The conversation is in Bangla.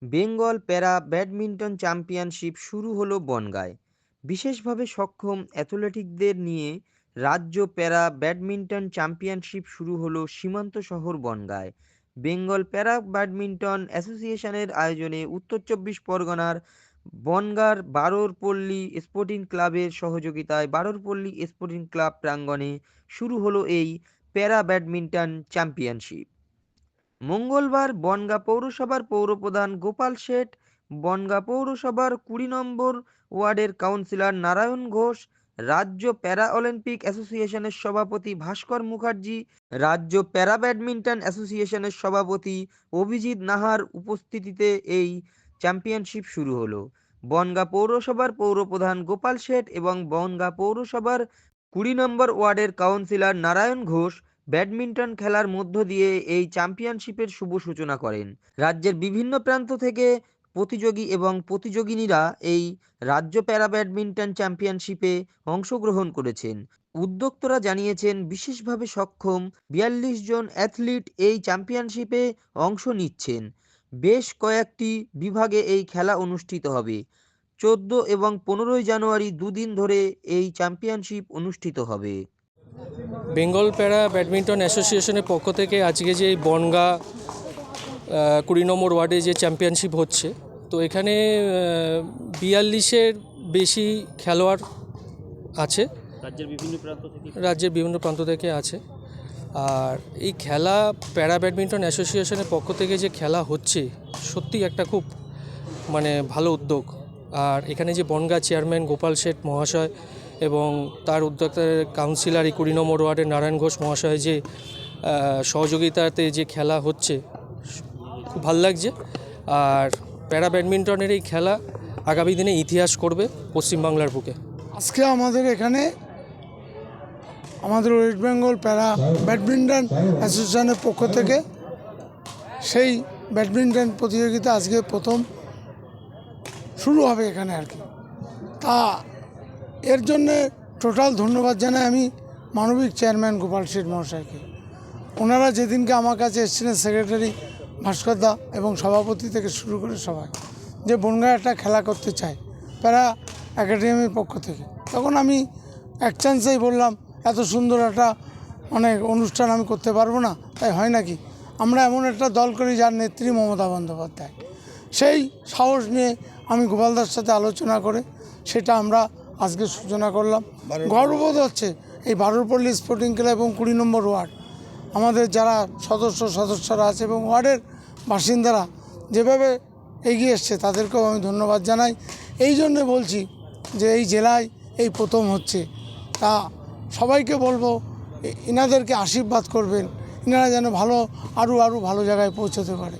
বেঙ্গল প্যারা ব্যাডমিন্টন চ্যাম্পিয়নশিপ শুরু হলো বনগাঁয়। বিশেষভাবে সক্ষম অ্যাথলেটিকদের নিয়ে রাজ্য প্যারা ব্যাডমিন্টন চ্যাম্পিয়নশিপ শুরু হলো সীমান্ত শহর বনগাঁয়। বেঙ্গল প্যারা ব্যাডমিন্টন অ্যাসোসিয়েশনের আয়োজনে উত্তর চব্বিশ পরগনার বনগাঁর বারোরপল্লী স্পোর্টিং ক্লাবের সহযোগিতায় বারোরপল্লী স্পোর্টিং ক্লাব প্রাঙ্গণে শুরু হলো এই প্যারা ব্যাডমিন্টন চ্যাম্পিয়নশিপ। মঙ্গলবার বনগাঁ পৌরসভার পৌরপ্রধান গোপাল শেঠ, বনগাঁ পৌরসভার ২০ নম্বর ওয়ার্ডের কাউন্সিলর নারায়ণ ঘোষ, রাজ্য প্যারা অলিম্পিক অ্যাসোসিয়েশনের সভাপতি ভাস্কর মুখার্জি, রাজ্য প্যারা ব্যাডমিন্টন অ্যাসোসিয়েশনের সভাপতি অভিজিৎ নাহার উপস্থিতিতে এই চ্যাম্পিয়নশিপ শুরু হলো। বনগাঁ পৌরসভার পৌরপ্রধান গোপাল শেঠ এবং বনগাঁ পৌরসভার ২০ নম্বর ওয়ার্ডের কাউন্সিলর নারায়ণ ঘোষ ব্যাডমিন্টন খেলার মধ্য দিয়ে এই চ্যাম্পিয়নশিপের শুভ সূচনা করেন। রাজ্যের বিভিন্ন প্রান্ত থেকে প্রতিযোগী এবং প্রতিযোগিনীরা এই রাজ্য প্যারা ব্যাডমিন্টন চ্যাম্পিয়নশিপে অংশগ্রহণ করেছেন। উদ্যোক্তারা জানিয়েছেন, বিশেষভাবে সক্ষম ৪২ জন অ্যাথলিট এই চ্যাম্পিয়নশিপে অংশ নিচ্ছেন। বেশ কয়েকটি বিভাগে এই খেলা অনুষ্ঠিত হবে। ১৪ এবং ১৫ই জানুয়ারি দুদিন ধরে এই চ্যাম্পিয়নশিপ অনুষ্ঠিত হবে। বেঙ্গল প্যারা ব্যাডমিন্টন অ্যাসোসিয়েশনের পক্ষ থেকে আজকে যে বনগাঁ ২০ নম্বর ওয়ার্ডে যে চ্যাম্পিয়নশিপ হচ্ছে, তো এখানে ৪২-এর বেশি খেলোয়াড় আছে, রাজ্যের বিভিন্ন প্রান্ত থেকে আছে। আর এই খেলা প্যারা ব্যাডমিন্টন অ্যাসোসিয়েশনের পক্ষ থেকে যে খেলা হচ্ছে, সত্যি একটা খুব ভালো উদ্যোগ। আর এখানে যে বনগাঁ চেয়ারম্যান গোপাল শেঠ মহাশয় এবং তার উদ্যোক্তার কাউন্সিলর এই ২০ নম্বর ওয়ার্ডের নারায়ণ ঘোষ মহাশয় যে সহযোগিতাতে যে খেলা হচ্ছে, খুব ভালো লাগছে। আর প্যারা ব্যাডমিন্টনের এই খেলা আগামী দিনে ইতিহাস করবে পশ্চিমবাংলার বুকে। আজকে আমাদের এখানে আমাদের ওয়েস্ট বেঙ্গল প্যারা ব্যাডমিন্টন অ্যাসোসিয়েশনের পক্ষ থেকে সেই ব্যাডমিন্টন প্রতিযোগিতা আজকে প্রথম শুরু হবে এখানে আর কি। তা এর জন্যে টোটাল ধন্যবাদ জানাই আমি মানবিক চেয়ারম্যান গোপাল শেঠ মহাশয়কে। ওনারা যেদিনকে আমার কাছে এসেছিলেন, সেক্রেটারি ভাস্কর দা এবং সভাপতি থেকে শুরু করে সবাই, যে বনগাঁ একটা খেলা করতে চায় প্যারা একাডেমির পক্ষ থেকে, তখন আমি এক চান্সেই বললাম এত সুন্দর একটা অনুষ্ঠান আমি করতে পারবো না, তাই হয় নাকি, আমরা এমন একটা দল করি যার নেত্রী মমতা বন্দ্যোপাধ্যায়। সেই সাহস নিয়ে আমি গোপালদার সাথে আলোচনা করে সেটা আমরা আজকে সূচনা করলাম। গর্ববোধ হচ্ছে এই বারোরপল্লী স্পোর্টিং ক্লাব এবং ২০ নম্বর ওয়ার্ড আমাদের যারা সদস্যরা আছে এবং ওয়ার্ডের বাসিন্দারা যেভাবে এগিয়ে এসছে, তাদেরকেও আমি ধন্যবাদ জানাই। এই জন্যে বলছি যে এই জেলায় এই প্রথম হচ্ছে, তা সবাইকে বলবো এনাদেরকে আশীর্বাদ করবেন, এনারা যেন আরও ভালো জায়গায় পৌঁছতে পারে।